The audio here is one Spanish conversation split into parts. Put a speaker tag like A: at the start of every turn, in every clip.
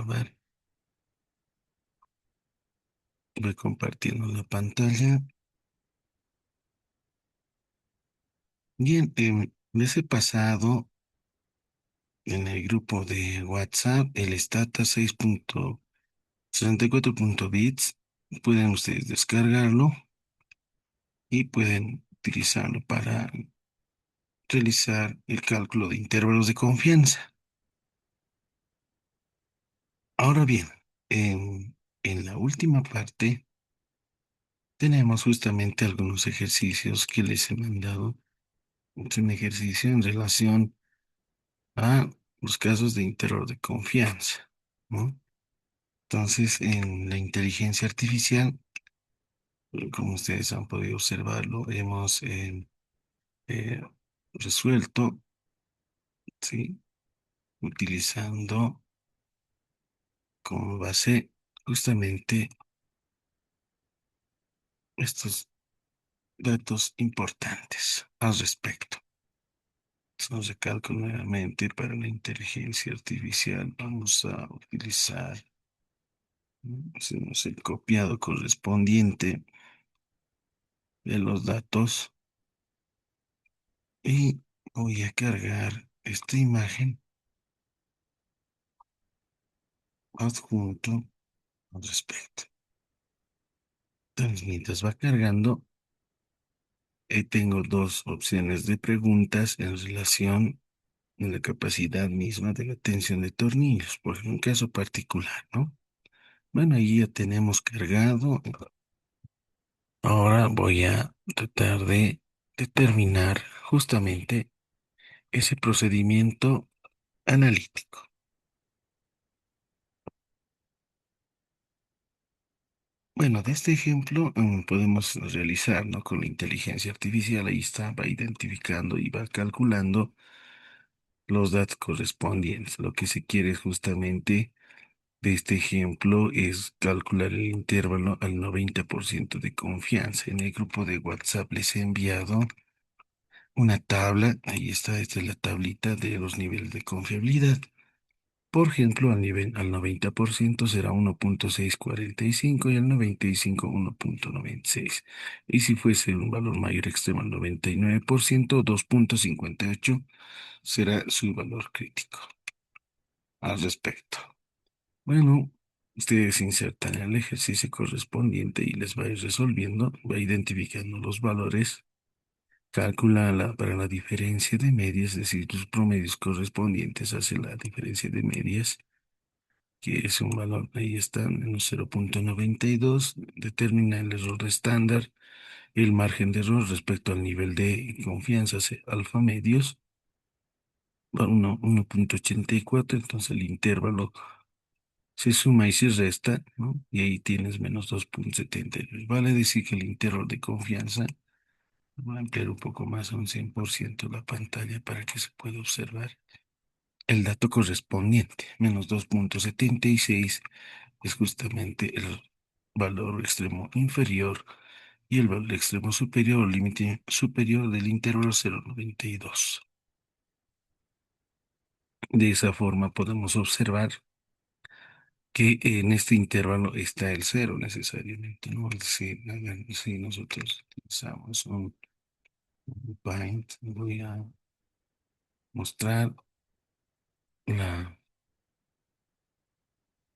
A: ver, voy compartiendo la pantalla. Bien, les he pasado en el grupo de WhatsApp el Stata 6.64.bits. Pueden ustedes descargarlo y pueden utilizarlo para realizar el cálculo de intervalos de confianza. Ahora bien, en la última parte tenemos justamente algunos ejercicios que les he mandado. Es un ejercicio en relación a los casos de intervalo de confianza, ¿no? Entonces, en la inteligencia artificial, como ustedes han podido observarlo, hemos eh, resuelto, ¿sí? Utilizando como base justamente estos datos importantes al respecto. Entonces, recalco nuevamente para la inteligencia artificial, vamos a utilizar, ¿no? Hacemos el copiado correspondiente de los datos y voy a cargar esta imagen adjunto al respecto. Entonces, mientras va cargando, tengo dos opciones de preguntas en relación a la capacidad misma de la tensión de tornillos, por un caso particular, ¿no? Bueno, ahí ya tenemos cargado. Ahora voy a tratar de determinar justamente ese procedimiento analítico. Bueno, de este ejemplo podemos realizar, ¿no? Con la inteligencia artificial, ahí está, va identificando y va calculando los datos correspondientes. Lo que se quiere es justamente de este ejemplo es calcular el intervalo al 90% de confianza. En el grupo de WhatsApp les he enviado una tabla, ahí está, esta es la tablita de los niveles de confiabilidad. Por ejemplo, al 90% será 1.645 y al 95 1.96. Y si fuese un valor mayor extremo al 99%, 2.58 será su valor crítico al respecto. Bueno, ustedes insertan el ejercicio correspondiente y les va a ir resolviendo, va identificando los valores. Calcula para la diferencia de medias, es decir, los promedios correspondientes hacia la diferencia de medias, que es un valor, ahí está, en 0.92. Determina el error estándar, el margen de error respecto al nivel de confianza, alfa medios, va 1.84. Entonces el intervalo se suma y se resta, ¿no? Y ahí tienes menos 2.72. Vale decir que el intervalo de confianza, voy a ampliar un poco más a un 100% la pantalla para que se pueda observar el dato correspondiente. Menos 2.76 es justamente el valor extremo inferior y el valor extremo superior, o límite superior del intervalo 0.92. De esa forma podemos observar que en este intervalo está el cero necesariamente, ¿no? Es decir, si nosotros utilizamos un Paint, voy a mostrar la,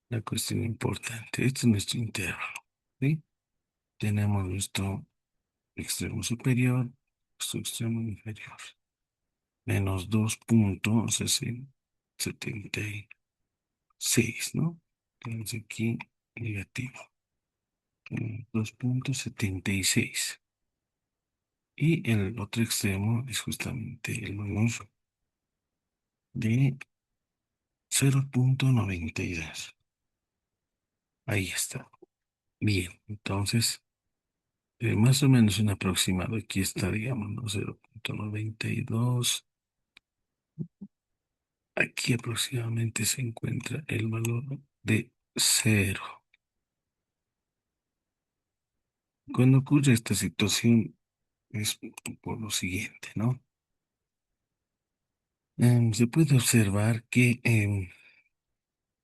A: la cuestión importante. Este es nuestro intervalo, ¿sí? Tenemos nuestro extremo superior, nuestro extremo inferior. Menos 2.76, ¿no? Entonces aquí negativo. 2.76. Y el otro extremo es justamente el valor de 0.92. Ahí está. Bien, entonces, más o menos un aproximado. Aquí está, digamos, ¿no? 0.92. Aquí aproximadamente se encuentra el valor de cero. Cuando ocurre esta situación es por lo siguiente, ¿no? Se puede observar que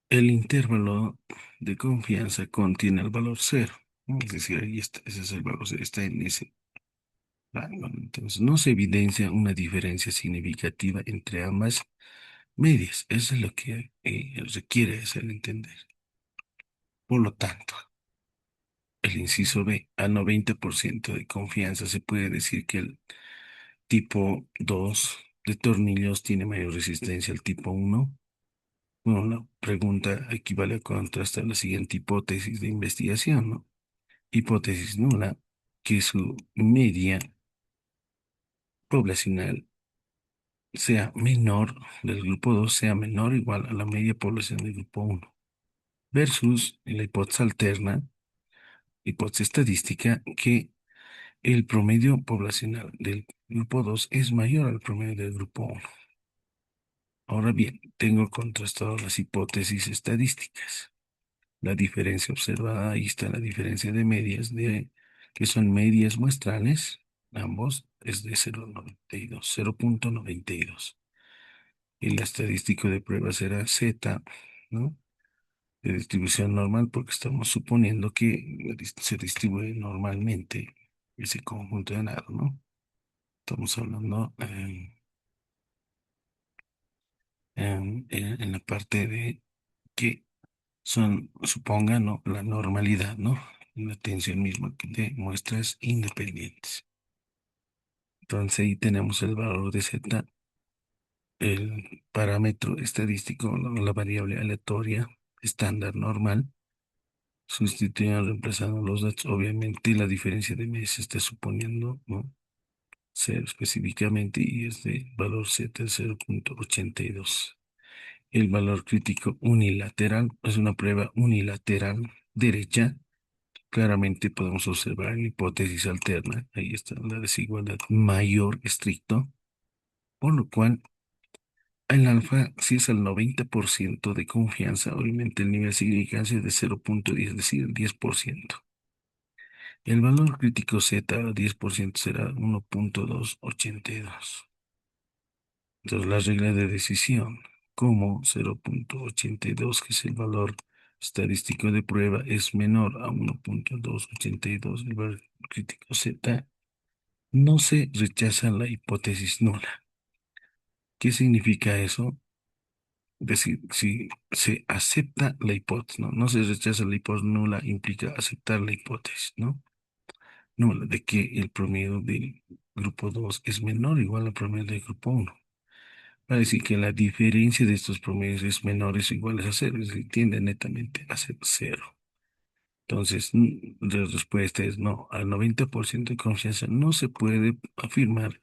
A: El intervalo de confianza contiene el valor cero, ¿no? Es decir, ahí está, ese es el valor cero, está en ese rango, ¿no? Entonces, no se evidencia una diferencia significativa entre ambas medias. Eso es lo que requiere hacer entender. Por lo tanto, el inciso B, a 90% de confianza se puede decir que el tipo 2 de tornillos tiene mayor resistencia al tipo uno. Bueno, la pregunta equivale a contrastar la siguiente hipótesis de investigación, ¿no? Hipótesis nula, que su media poblacional sea menor del grupo 2 sea menor o igual a la media población del grupo uno versus la hipótesis alterna, hipótesis estadística, que el promedio poblacional del grupo 2 es mayor al promedio del grupo uno. Ahora bien, tengo contrastado las hipótesis estadísticas. La diferencia observada, ahí está la diferencia de medias, que son medias muestrales, ambos es de 0,92, 0,92. El estadístico de prueba será Z, ¿no? De distribución normal, porque estamos suponiendo que se distribuye normalmente ese conjunto de datos, ¿no? Estamos hablando en la parte de que son, supongan, ¿no? La normalidad, ¿no? La tensión misma de muestras independientes. Entonces ahí tenemos el valor de Z, el parámetro estadístico, la variable aleatoria estándar normal, sustituyendo, reemplazando los datos. Obviamente la diferencia de medias se está suponiendo, ¿no? Cero específicamente y es de valor Z de 0,82. El valor crítico unilateral es una prueba unilateral derecha. Claramente podemos observar en hipótesis alterna, ahí está la desigualdad mayor estricto, por lo cual el alfa, si es al 90% de confianza, obviamente el nivel de significancia es de 0,10, es decir, el 10%. El valor crítico Z al 10% será 1,282. Entonces, la regla de decisión, como 0,82, que es el valor estadístico de prueba, es menor a 1,282, el valor crítico Z, no se rechaza la hipótesis nula. ¿Qué significa eso? Es decir, si se acepta la hipótesis, ¿no? No se rechaza la hipótesis nula, implica aceptar la hipótesis, ¿no? Nula, de que el promedio del grupo 2 es menor o igual al promedio del grupo uno. Va a decir que la diferencia de estos promedios es menores o iguales a cero, es decir, tiende netamente a ser cero. Entonces, la respuesta es no. Al 90% de confianza no se puede afirmar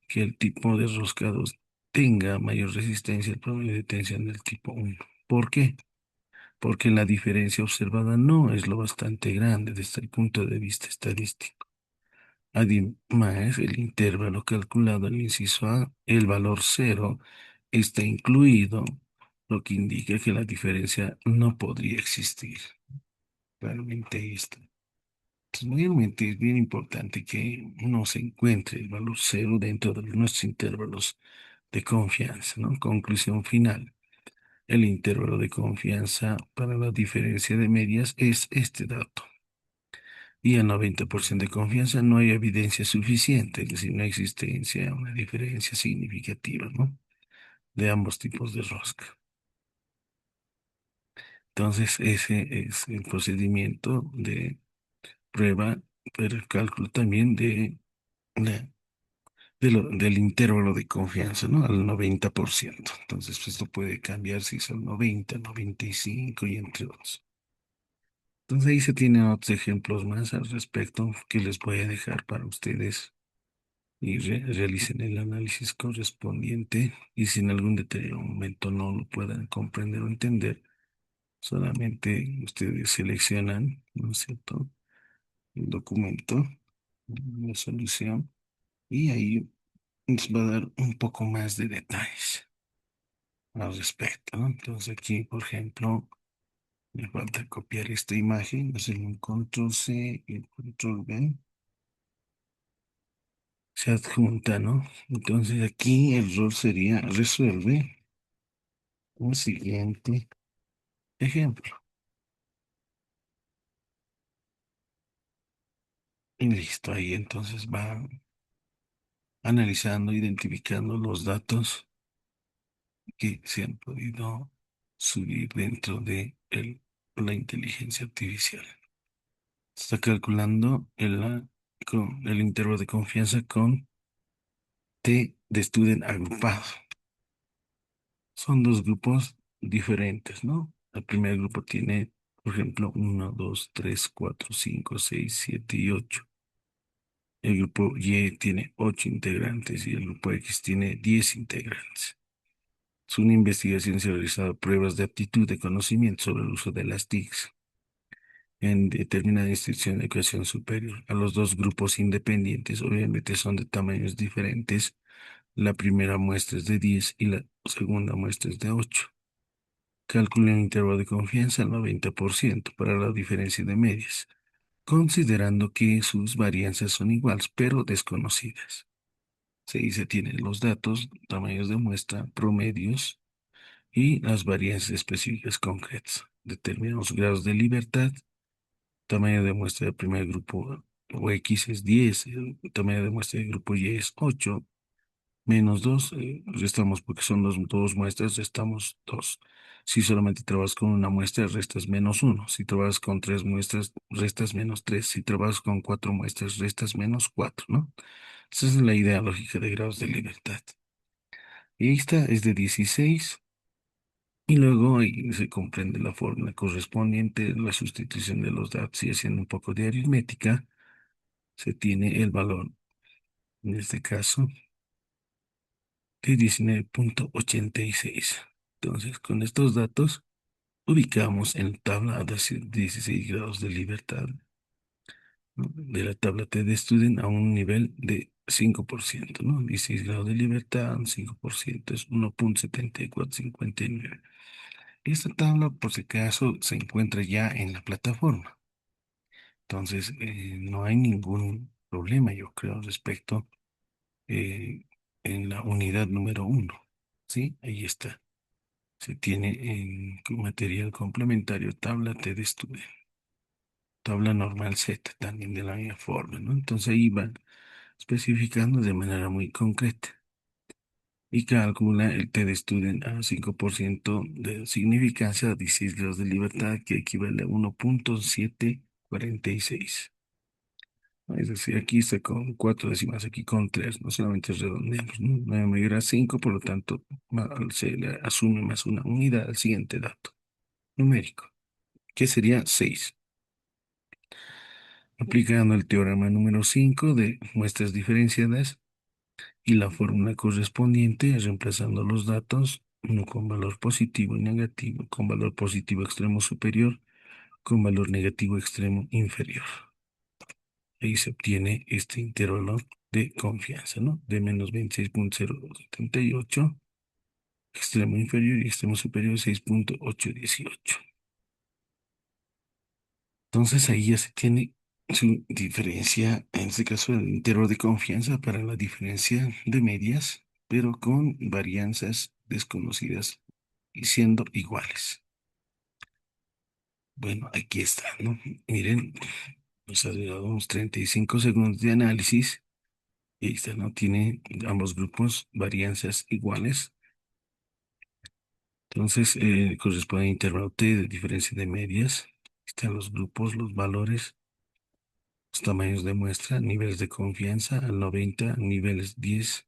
A: que el tipo de roscados tenga mayor resistencia al promedio de tensión del tipo uno. ¿Por qué? Porque la diferencia observada no es lo bastante grande desde el punto de vista estadístico. Además, el intervalo calculado en el inciso A, el valor cero, está incluido, lo que indica que la diferencia no podría existir. Realmente ahí está. Entonces, mayormente es bien importante que no se encuentre el valor cero dentro de nuestros intervalos de confianza, ¿no? Conclusión final. El intervalo de confianza para la diferencia de medias es este dato. Y a 90% de confianza no hay evidencia suficiente, es decir, no hay existencia, una diferencia significativa, ¿no? De ambos tipos de rosca. Entonces, ese es el procedimiento de prueba, pero el cálculo también la- del intervalo de confianza, ¿no? Al 90%. Entonces, pues, esto puede cambiar si son 90, 95 y entre otros. Entonces, ahí se tienen otros ejemplos más al respecto que les voy a dejar para ustedes y realicen el análisis correspondiente. Y si en algún determinado momento no lo puedan comprender o entender, solamente ustedes seleccionan, ¿no es cierto?, el documento, la solución, y ahí nos va a dar un poco más de detalles al respecto, ¿no? Entonces aquí, por ejemplo, me falta copiar esta imagen, hacer un control C y un control V. Se adjunta, ¿no? Entonces aquí el rol sería resuelve lo siguiente. ejemplo. Y listo, ahí entonces va analizando, identificando los datos que se han podido subir dentro de la inteligencia artificial. Está calculando con el intervalo de confianza con T de student agrupado. Son dos grupos diferentes, ¿no? El primer grupo tiene, por ejemplo, uno, 2, 3, 4, 5, 6, 7 y 8. El grupo Y tiene 8 integrantes y el grupo X tiene 10 integrantes. Es una investigación se ha realizado pruebas de aptitud de conocimiento sobre el uso de las TICs en determinada institución de educación superior. A los dos grupos independientes, obviamente son de tamaños diferentes. La primera muestra es de 10 y la segunda muestra es de 8. Calcule un intervalo de confianza al 90% para la diferencia de medias, considerando que sus varianzas son iguales pero desconocidas. Se tienen los datos, tamaños de muestra, promedios y las varianzas específicas concretas. Determinamos grados de libertad. Tamaño de muestra del primer grupo o X es 10, el tamaño de muestra del grupo Y es 8, menos 2, restamos porque son dos muestras, restamos 2. Si solamente trabajas con una muestra, restas menos 1. Si trabajas con tres muestras, restas menos 3. Si trabajas con cuatro muestras, restas menos 4, ¿no? Esa es la idea lógica de grados de libertad. Y esta es de 16. Y luego ahí se comprende la fórmula correspondiente, la sustitución de los datos y haciendo un poco de aritmética, se tiene el valor, en este caso, de 19,86. Entonces, con estos datos, ubicamos en la tabla a 16 grados de libertad, ¿no? De la tabla T de Student a un nivel de 5%, ¿no? 16 grados de libertad, un 5% es 1,7459. Esta tabla, por si acaso, se encuentra ya en la plataforma. Entonces, no hay ningún problema, yo creo, respecto eh, en la unidad número uno. ¿Sí? Ahí está. Se tiene en material complementario tabla T de estudio, tabla normal Z, también de la misma forma, ¿no? Entonces ahí van especificando de manera muy concreta y calcula el T de estudio a 5% de significancia a 16 grados de libertad, que equivale a 1,746. Es decir, aquí está con cuatro décimas, aquí con tres, no solamente redondeamos, ¿no? 9 mayor a 5, por lo tanto, se le asume más una unidad al siguiente dato numérico, que sería 6. Aplicando el teorema número 5 de muestras diferenciadas y la fórmula correspondiente, reemplazando los datos, uno con valor positivo y negativo, con valor positivo extremo superior, con valor negativo extremo inferior. Ahí se obtiene este intervalo de confianza, ¿no? De menos 26,078, extremo inferior y extremo superior 6,818. Entonces ahí ya se tiene su diferencia, en este caso el intervalo de confianza para la diferencia de medias, pero con varianzas desconocidas y siendo iguales. Bueno, aquí está, ¿no? Miren, nos ha durado unos 35 segundos de análisis. Y ahí está, ¿no? Tiene ambos grupos varianzas iguales. Entonces, corresponde a intervalo T de diferencia de medias. Están los grupos, los valores, los tamaños de muestra, niveles de confianza al 90, niveles 10.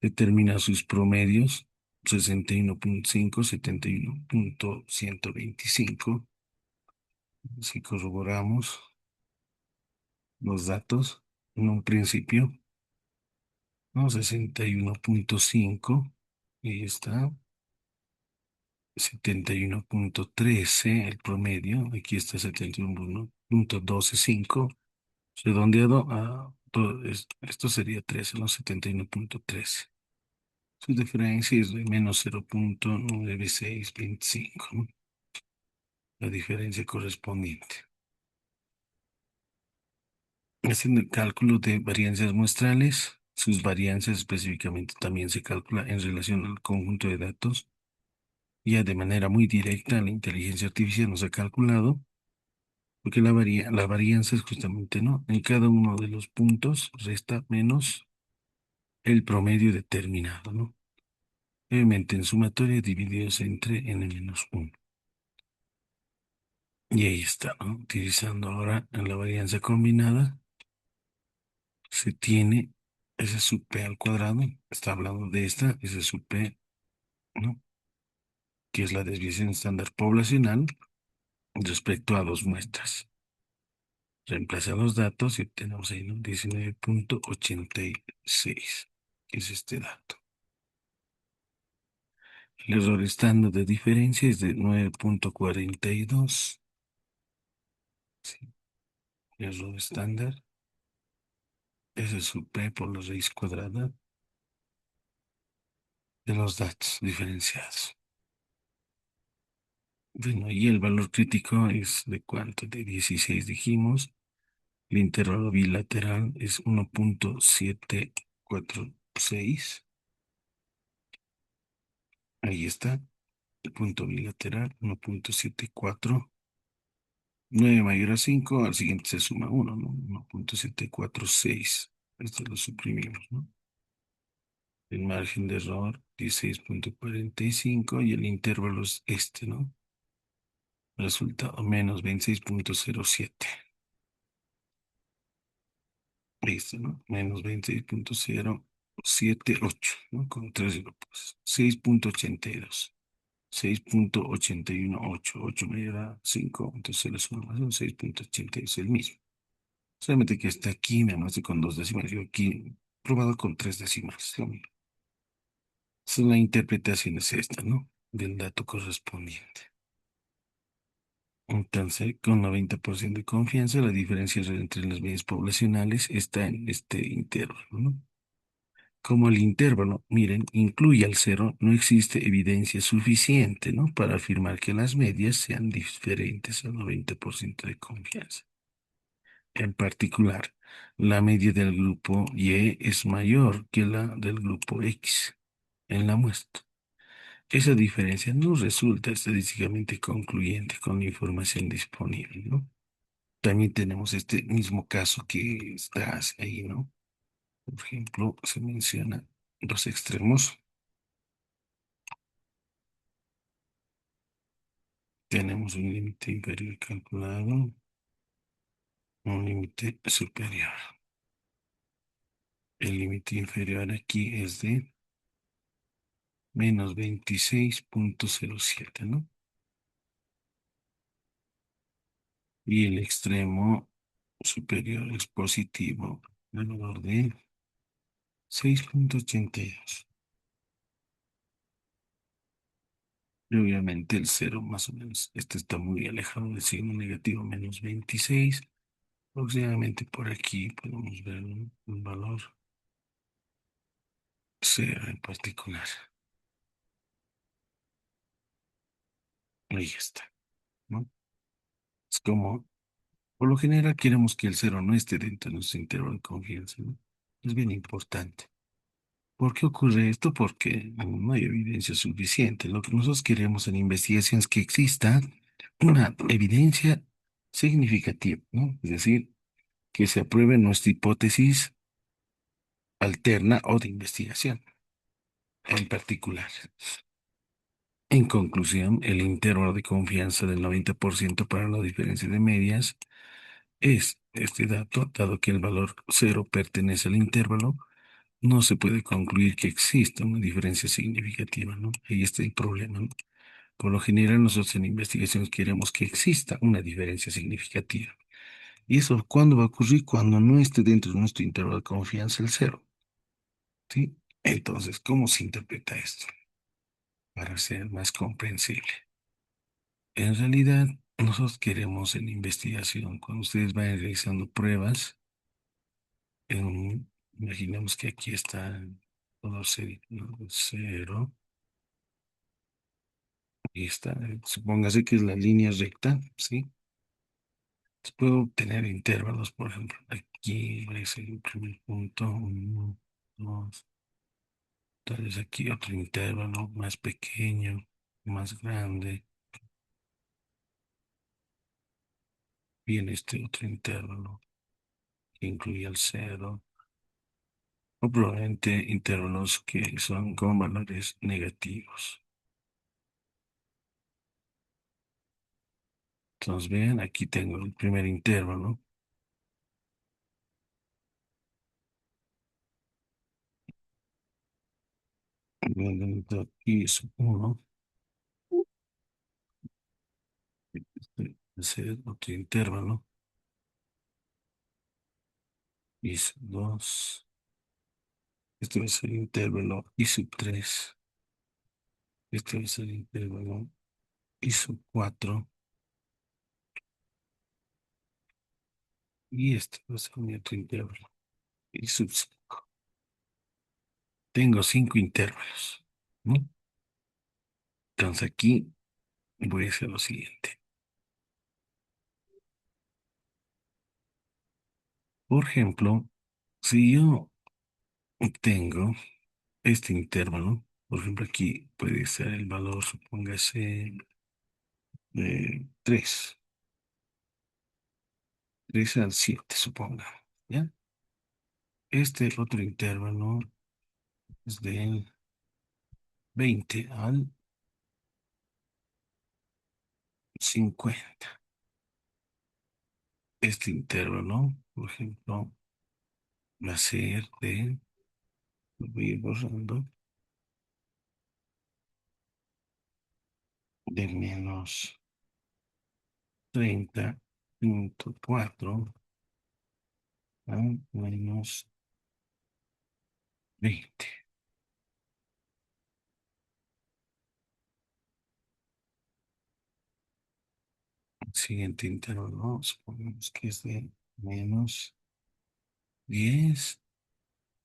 A: Determina sus promedios, 61,5, 71,125. Si corroboramos los datos en un principio, ¿no? 61,5. Y está. 71,13 el promedio. Aquí está 71,125. Redondeado a esto sería 13, ¿no? 71,13. Su diferencia es de menos 0,9625, ¿no? La diferencia correspondiente. Haciendo el cálculo de varianzas muestrales, sus varianzas específicamente también se calcula en relación al conjunto de datos Ya de manera muy directa, la inteligencia artificial nos ha calculado, porque la varianza es justamente, ¿no? En cada uno de los puntos resta menos el promedio determinado, ¿no? Obviamente en sumatoria divididos entre n-1. Y ahí está, ¿no? Utilizando ahora en la varianza combinada, se tiene ese sub p al cuadrado, está hablando de esta, ese sub p, ¿no? Que es la desviación estándar poblacional respecto a dos muestras. Reemplaza los datos y obtenemos ahí, ¿no? 19,86, que es este dato. El error estándar de diferencia es de 9,42. Sí, el error estándar es el sub p por la raíz cuadrada de los datos diferenciados. Bueno, y el valor crítico es de cuánto, de 16 dijimos. El intervalo bilateral es 1,746. Ahí está. El punto bilateral, 1,749 mayor a 5, al siguiente se suma uno, ¿no? 1,746. Esto lo suprimimos, ¿no? El margen de error, 16,45 y el intervalo es este, ¿no? Resultado menos 26,07. Listo, ¿no? Menos 26,078, ¿no? Con tres grupos. 6,82. 6,818. 8 me da 5, entonces se le suma más un 6,80, es el mismo. Solamente que está aquí, me muestra con dos décimas. Yo aquí probado con tres décimas. Lo mismo. Entonces, la interpretación es esta, ¿no? Del dato correspondiente. Entonces, con 90% de confianza, la diferencia entre las medias poblacionales está en este intervalo, ¿no? Como el intervalo, miren, incluye al cero, no existe evidencia suficiente, ¿no? Para afirmar que las medias sean diferentes al 90% de confianza. En particular, la media del grupo Y es mayor que la del grupo X en la muestra. Esa diferencia no resulta estadísticamente concluyente con la información disponible, ¿no? También tenemos este mismo caso que está ahí, ¿no? Por ejemplo, se menciona los extremos. Tenemos un límite inferior calculado, un límite superior. El límite inferior aquí es de menos 26,07, ¿no? Y el extremo superior es positivo, del valor de 6,82. Y obviamente el cero, más o menos, este está muy alejado del signo negativo, menos 26. Aproximadamente por aquí podemos ver un valor cero en particular. Ahí está, ¿no? Es como, por lo general, queremos que el cero no esté dentro de nuestro intervalo de confianza, ¿no? Es bien importante. ¿Por qué ocurre esto? Porque no hay evidencia suficiente. Lo que nosotros queremos en investigación es que exista una evidencia significativa, ¿no? Es decir, que se apruebe nuestra hipótesis alterna o de investigación en particular. En conclusión, el intervalo de confianza del 90% para la diferencia de medias es este dato, dado que el valor cero pertenece al intervalo, no se puede concluir que exista una diferencia significativa, ¿no? Ahí está el problema, ¿no? Por lo general, nosotros en investigaciones queremos que exista una diferencia significativa. ¿Y eso cuándo va a ocurrir? Cuando no esté dentro de nuestro intervalo de confianza el cero, ¿sí? Entonces, ¿cómo se interpreta esto? Para ser más comprensible. En realidad, nosotros queremos en investigación, cuando ustedes vayan realizando pruebas, imaginemos que aquí está todo cero, ¿no? Cero, y está, supóngase que es la línea recta, ¿sí? Entonces puedo obtener intervalos, por ejemplo, aquí es el primer punto, uno, dos, tal vez aquí otro intervalo más pequeño, más grande, viene este otro intervalo que incluye el cero, o probablemente intervalos que son con valores negativos. Entonces, vean, aquí tengo el primer intervalo. Aquí es uno. Este es el otro intervalo. Y es 2. Este va a ser el intervalo I sub 3. Este va a ser el intervalo I sub 4. Y este va a ser mi otro intervalo I sub 5. Tengo 5 intervalos, ¿no? Entonces aquí voy a hacer lo siguiente. Por ejemplo, si yo tengo este intervalo, por ejemplo, aquí puede ser el valor, supóngase, de 3 al 7 suponga, ¿ya? Este otro intervalo es del 20 al 50. Este intervalo, por ejemplo, va a ser de, lo voy a ir borrando, de menos 30,4 a menos 20. El siguiente intervalo, supongamos que es de menos 10.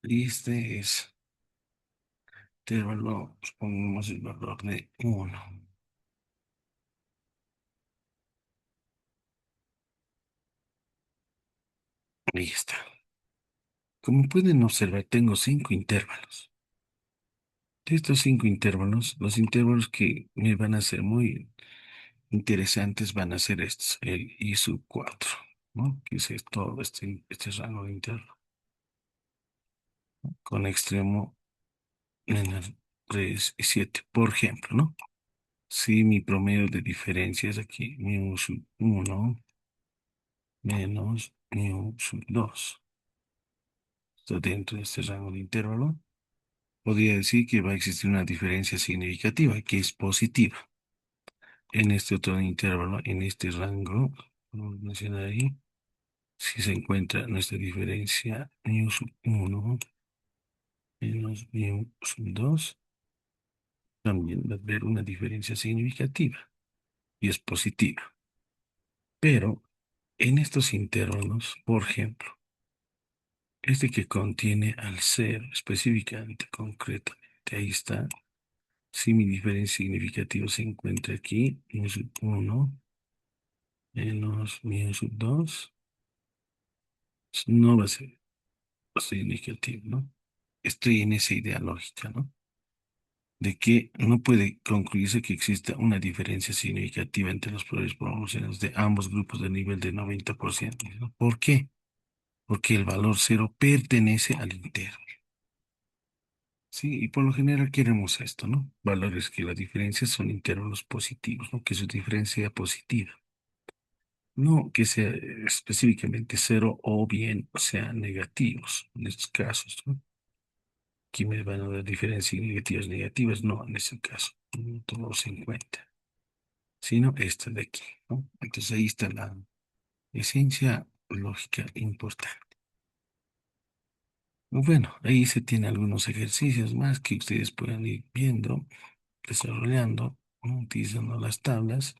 A: Y este es intervalo, supongamos el valor de 1. Ahí está. Como pueden observar, tengo 5 intervalos. De estos 5 intervalos, los intervalos que me van a ser muy interesantes van a ser estos, el I sub 4, ¿no? Que es todo este rango de intervalo, con extremo menos 3 y 7, por ejemplo, ¿no? Si mi promedio de diferencia es aquí, mu sub 1 menos mu sub 2, está dentro de este rango de intervalo, podría decir que va a existir una diferencia significativa, que es positiva. En este otro intervalo, en este rango, vamos a mencionar ahí, si se encuentra nuestra diferencia mu sub 1 menos mu sub 2, también va a haber una diferencia significativa y es positiva. Pero en estos intervalos, por ejemplo, este que contiene al cero específicamente, concretamente, ahí está. Si mi diferencia significativa se encuentra aquí, mu sub 1 menos mu sub 2, no va a ser significativo, ¿no? Estoy en esa idea lógica, ¿no? De que no puede concluirse que exista una diferencia significativa entre los poderes proporcionales de ambos grupos de nivel de 90%, ¿no? ¿Por qué? Porque el valor cero pertenece al interno. Sí, y por lo general queremos esto, ¿no? Valores que la diferencia son intervalos positivos, ¿no? Que su diferencia sea positiva. No que sea específicamente cero o bien sea negativos en estos casos, ¿no? Aquí me van a dar diferencias negativas, negativas, no, en este caso, no tomamos en cuenta, sino esta de aquí, ¿no? Entonces ahí está la esencia lógica importante. Bueno, ahí se tiene algunos ejercicios más que ustedes pueden ir viendo, desarrollando, ¿no? Utilizando las tablas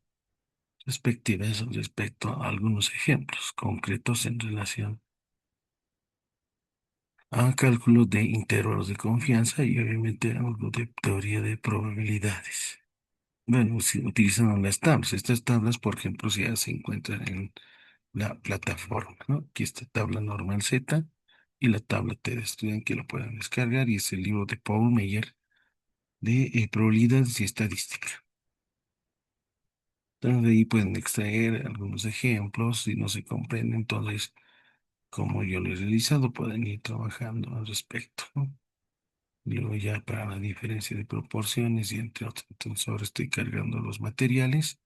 A: respectivas respecto a algunos ejemplos concretos en relación a cálculo de intervalos de confianza y obviamente algo de teoría de probabilidades. Bueno, utilizando las tablas. Estas tablas, por ejemplo, ya se encuentran en la plataforma, ¿no? Aquí está tabla normal Z y la tabla T de estudiante que lo puedan descargar y es el libro de Paul Meyer de probabilidades y estadística. Entonces de ahí pueden extraer algunos ejemplos, si no se comprende, entonces, como yo lo he realizado, pueden ir trabajando al respecto, ¿no? Luego ya para la diferencia de proporciones y entre otros, entonces ahora estoy cargando los materiales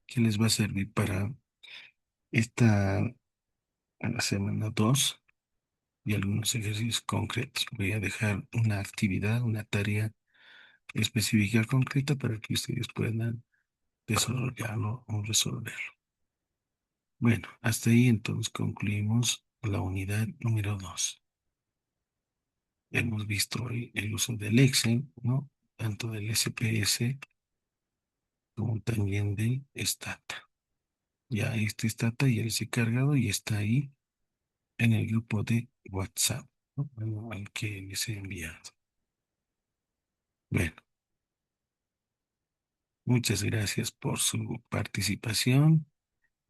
A: que les va a servir para esta semana 2 y algunos ejercicios concretos. Voy a dejar una actividad, una tarea específica concreta para que ustedes puedan desarrollarlo o resolverlo. Bueno, hasta ahí entonces concluimos la unidad número 2. Hemos visto hoy el uso del Excel, ¿no? Tanto del SPS como también del Stata. Ya este Stata ya les he cargado y está ahí en el grupo de WhatsApp, ¿no? Bueno, al que les he enviado. Bueno, muchas gracias por su participación.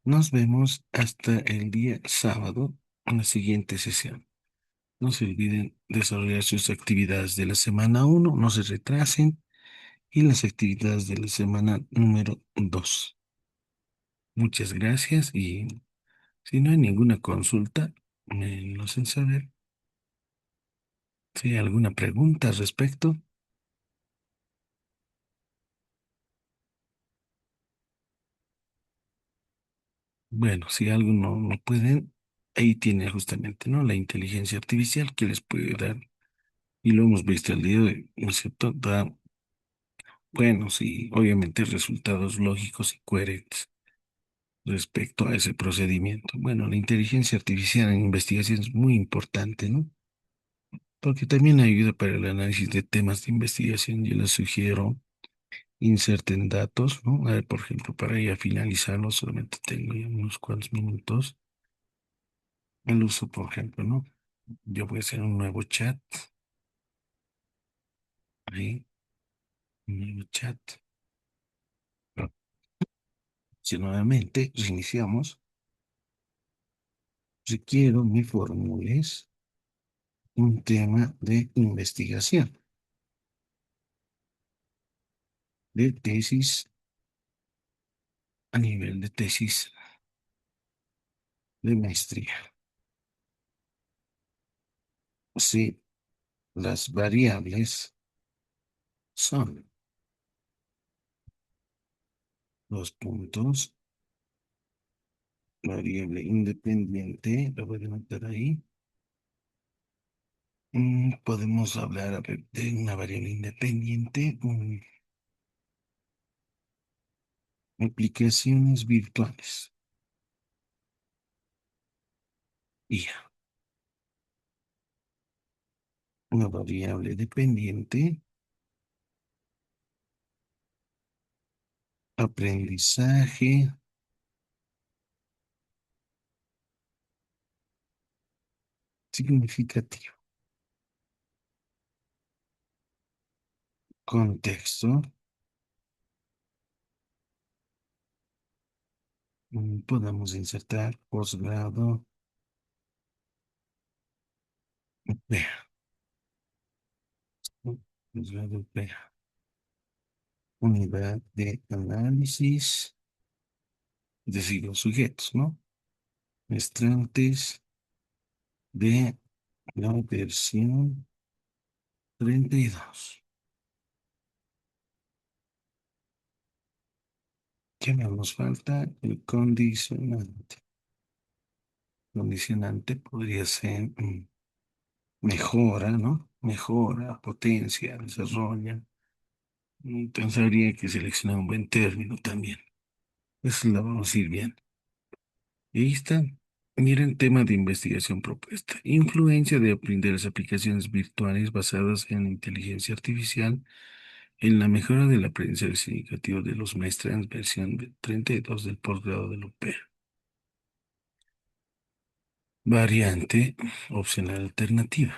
A: Nos vemos hasta el día sábado en la siguiente sesión. No se olviden desarrollar sus actividades de la semana 1, no se retrasen, y las actividades de la semana número 2. Muchas gracias y si no hay ninguna consulta, me lo hacen saber. Si hay alguna pregunta al respecto, bueno, si algo no pueden, ahí tiene justamente, ¿no? La inteligencia artificial que les puede dar, y lo hemos visto el día de hoy, ¿no es cierto? Da, bueno, sí, obviamente resultados lógicos y coherentes respecto a ese procedimiento. Bueno, la inteligencia artificial en investigación es muy importante, ¿no? Porque también ayuda para el análisis de temas de investigación. Yo les sugiero inserten datos, ¿no? A ver, por ejemplo, para ya finalizarlo, solamente tengo ya unos cuantos minutos. El uso, por ejemplo, ¿no? Yo voy a hacer un nuevo chat. Ahí, un nuevo chat. Si nuevamente reiniciamos, requiero me formules un tema de investigación, de tesis, a nivel de tesis de maestría. Si las variables son los puntos, variable independiente, lo voy a anotar ahí. Podemos hablar a ver, de una variable independiente, aplicaciones virtuales. Y ya, una variable dependiente, aprendizaje significativo, contexto. Podemos insertar posgrado, vea, posgrado, vea, unidad de análisis, es decir, los sujetos, ¿no? Muestrantes de la versión 32. ¿Qué más nos falta? El condicionante. Condicionante podría ser mejora, ¿no? Mejora, potencia, desarrolla. Entonces habría que seleccionar un buen término también. Eso la vamos a ir bien. Y ahí está. Miren, tema de investigación propuesta. Influencia de aprender las aplicaciones virtuales basadas en inteligencia artificial en la mejora del aprendizaje significativo de los maestros, versión 32 del posgrado de la UPEA. Variante opcional alternativa.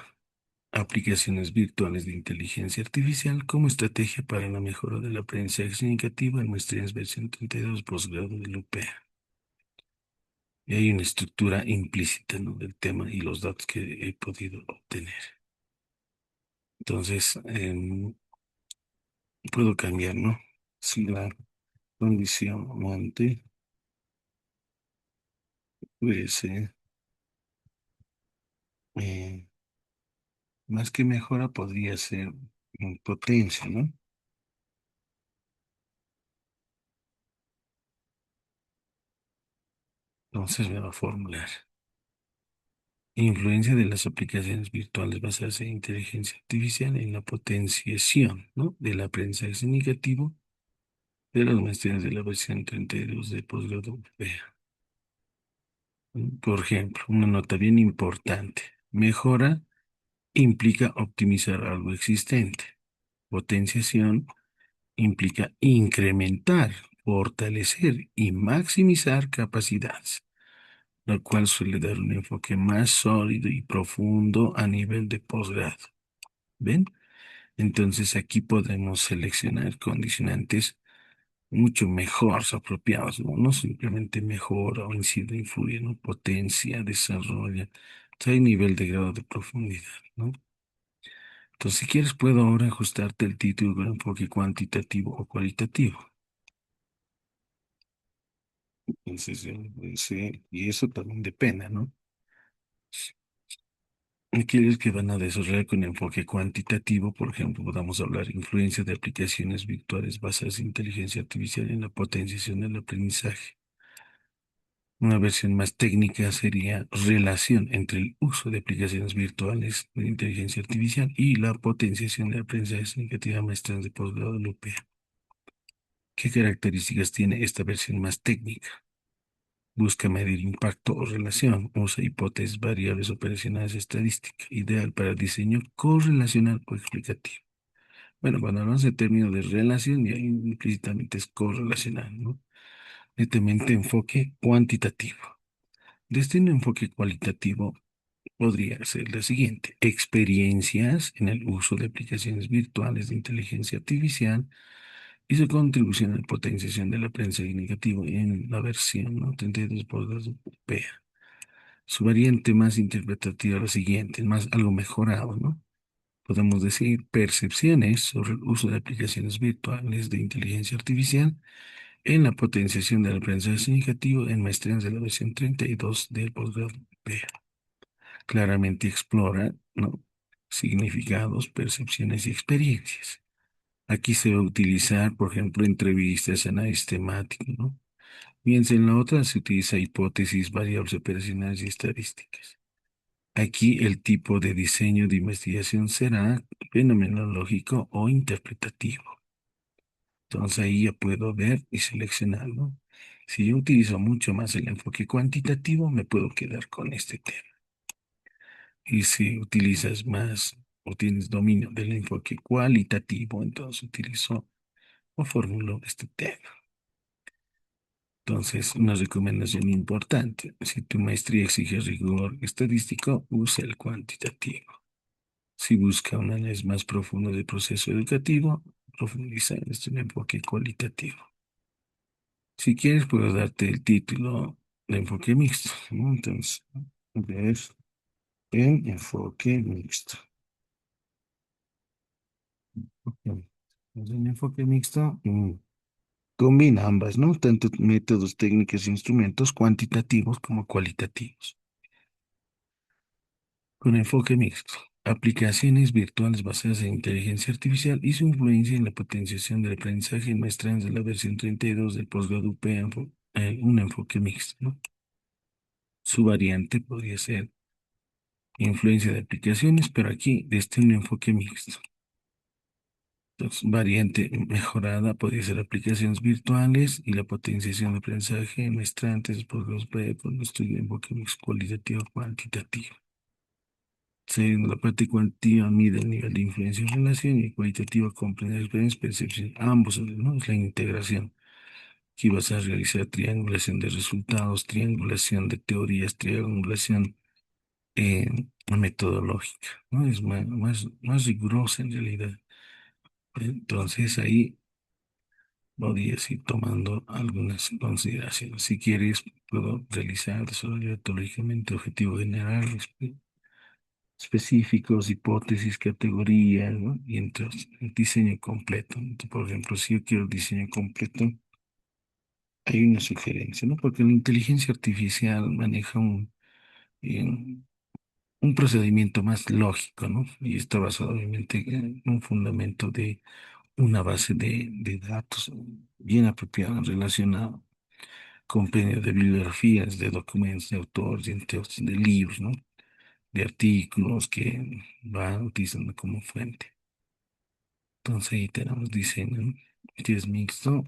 A: Aplicaciones virtuales de inteligencia artificial como estrategia para la mejora del aprendizaje significativo en maestrías versión 32 posgrado de la UPEA. Y hay una estructura implícita, ¿no? Del tema y los datos que he podido obtener. Entonces, puedo cambiar, ¿no? Sí, claro. condicionante, pues, eh, más que mejora podría ser potencia, ¿no? Entonces voy a formular. Influencia de las aplicaciones virtuales basadas en inteligencia artificial en la potenciación, ¿no? Del aprendizaje significativo de las maestrías de la versión 32 de posgrado B. Por ejemplo, una nota bien importante. Mejora implica optimizar algo existente. Potenciación implica incrementar, fortalecer y maximizar capacidades, lo cual suele dar un enfoque más sólido y profundo a nivel de posgrado. ¿Ven? Entonces aquí podemos seleccionar condicionantes mucho mejor apropiados, ¿no? No simplemente mejora o incide, influye, ¿no? Potencia, desarrolla, trae nivel de grado de profundidad, ¿no? Entonces, si quieres, puedo ahora ajustarte el título con enfoque cuantitativo o cualitativo. Entonces, sí, y eso también depende, ¿no? Aquellos que van a desarrollar con enfoque cuantitativo, por ejemplo, podamos hablar influencia de aplicaciones virtuales basadas en inteligencia artificial en la potenciación del aprendizaje. Una versión más técnica sería relación entre el uso de aplicaciones virtuales de inteligencia artificial y la potenciación del aprendizaje significativa maestría de posgrado de la UPEA. ¿Qué características tiene esta versión más técnica? Busca medir impacto o relación, usa hipótesis, variables operacionales estadísticas, ideal para diseño correlacional o explicativo. Bueno, cuando hablamos de términos de relación, ya implícitamente es correlacional, ¿no? Netamente enfoque cuantitativo. Desde un enfoque cualitativo podría ser la siguiente: experiencias en el uso de aplicaciones virtuales de inteligencia artificial y su contribución a la potenciación del aprendizaje negativo en la versión, ¿no? 32 por 2 P. Su variante más interpretativa es la siguiente, más algo mejorado, ¿no? Podemos decir percepciones sobre el uso de aplicaciones virtuales de inteligencia artificial en la potenciación del aprendizaje significativo en maestrías de la versión 32 del posgrado P. Claramente explora, ¿no? Significados, percepciones y experiencias. Aquí se va a utilizar, por ejemplo, entrevistas, análisis temático, ¿no? Mientras en la otra se utiliza hipótesis, variables operacionales y estadísticas. Aquí el tipo de diseño de investigación será fenomenológico o interpretativo. Entonces ahí ya puedo ver y seleccionar, ¿no? Si yo utilizo mucho más el enfoque cuantitativo, me puedo quedar con este tema. Y si utilizas más o tienes dominio del enfoque cualitativo, entonces utilizo o formulo este tema. Entonces, una recomendación importante: si tu maestría exige rigor estadístico, usa el cuantitativo. Si busca un análisis más profundo del proceso educativo, profundiza en este enfoque cualitativo. Si quieres, puedo darte el título de enfoque mixto, ¿no? Entonces, ver en enfoque mixto. Ok. Entonces, en enfoque mixto, combina ambas, ¿no? Tanto métodos, técnicas e instrumentos cuantitativos como cualitativos. Con enfoque mixto. Aplicaciones virtuales basadas en inteligencia artificial y su influencia en la potenciación del aprendizaje en maestrías de la versión 32 del posgrado UP, un enfoque mixto, ¿no? Su variante podría ser influencia de aplicaciones, pero aquí desde un enfoque mixto. Entonces, variante mejorada podría ser aplicaciones virtuales y la potenciación de aprendizaje en maestrantes, posgrados UP con estudio de enfoque mixto cualitativo cuantitativo. Segundo, la parte cuantitativa mide el nivel de influencia en relación y cualitativa comprende experiencia, percepción. Ambos, ¿no? Es la integración. Aquí vas a realizar triangulación de resultados, triangulación de teorías, triangulación eh, metodológica, ¿no? Es más rigurosa en realidad. Entonces ahí podrías ir tomando algunas consideraciones. Si quieres, puedo realizar desarrollo metodológicamente objetivo general, específicos, hipótesis, categorías, ¿no? Y entonces el diseño completo. Entonces, por ejemplo, si yo quiero el diseño completo, hay una sugerencia, ¿no? Porque la inteligencia artificial maneja en un procedimiento más lógico, ¿no? Y está basado obviamente en un fundamento de una base de datos bien apropiada relacionada con compendio de bibliografías, de documentos de autor, de libros, ¿no? De artículos que va utilizando como fuente. Entonces ahí tenemos diseño, ¿no? Si es mixto,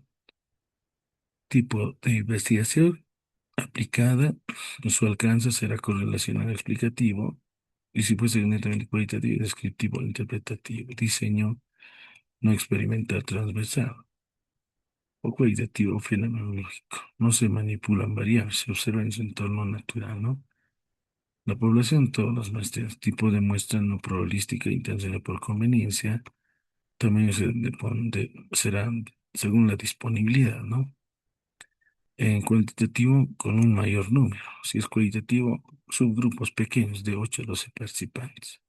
A: tipo de investigación aplicada, su alcance será correlacional explicativo, y si puede ser netamente cualitativo, descriptivo, interpretativo, diseño no experimental transversal o cualitativo fenomenológico. No se manipulan variables, se observa en su entorno natural, ¿no? La población, todas las muestras, tipo de muestra no probabilística intencional por conveniencia, también serán según la disponibilidad, ¿no? En cuantitativo, con un mayor número. Si es cualitativo, subgrupos pequeños de 8 a 12 participantes.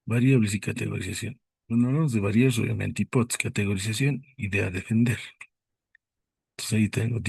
A: Variables y categorización. Bueno, hablamos de variables, obviamente, hipótesis, categorización, idea a defender. Entonces ahí tengo